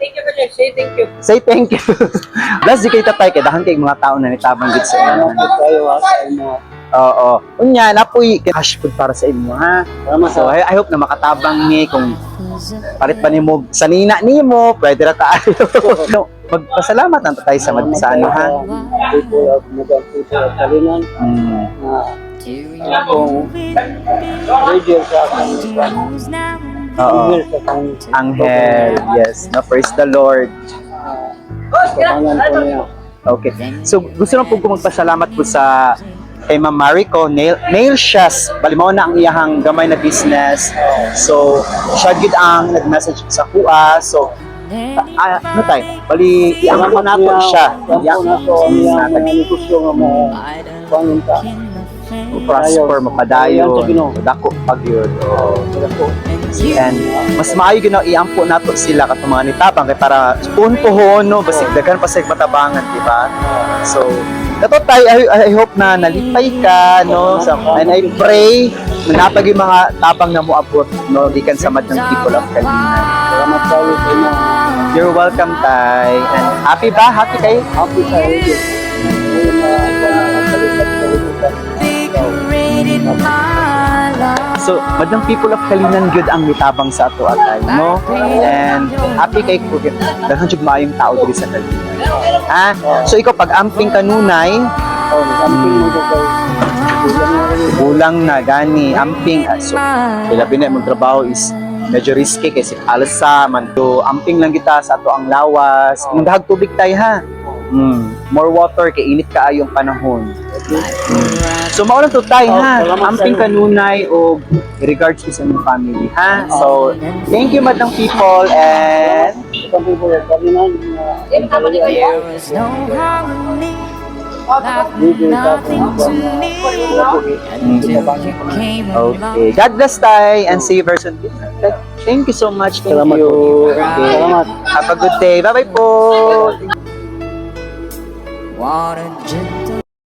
thank you, Kuya. Say thank you. Say thank you. Bless di kay tatay kay dahan kay mga tao na nitabang gid sa inyo. Tayo sa inyo. Oo. Unya napoy cash food para sa inyo ha. Salamat So I hope na makatabang ni kung palit pa nimo sa nina nimo, pwede ra kaayo. No, magpasalamat ang tatay sa ano ha. People of Nagang People of Kalinan. Akong radio sa aking Oo. email sa aking Anghel. Yes. No, praise the Lord. pangalan ko niya. Okay. So, gusto lang po ko magpasalamat po sa kay Ma'am Marico, nail shoes. Bali mo na ang iyahang gamay na business. So, siya gid ang nag-message sa kuha. So, ano tayo? Bali, iampo na po siya. Iampo na po niya mga negosyo nga mo pangunta. Prosper, mapadayo. Dako pag yun. And mas maayo ginaw iampo nato sila katong mga nitabang kay para puntuhon no basig daghan pa sa matabangan, di ba? So dato tayo I hope na nalipay ka no and I pray manapag yung mga tabang na moabot no gikan sa mad ng people of Kalinan. Salamat tayo sa inyo. You're welcome, Tay. And happy ba? Happy kayo? Happy tayo. So, madang people of Kalinan gyud ang nitabang sa ato atay, no? And happy kay ko daghan jud maayong tao diri sa Kalinan. Ha? So ikaw pag amping kanunay, bulang na gani amping so labi na mong trabaho is medyo risky kasi alsa man to amping lang kita sa ato ang lawas. Kung dahag tubig tay ha. More water kay init kaayong panahon. So mao lang to tay ha. Amping kanunay o regards to sa inyong family ha. So thank you madang people and okay. God bless tay and see you very soon. Thank you so much. Thank you. Okay. Have a good day. Bye-bye po. What a gentle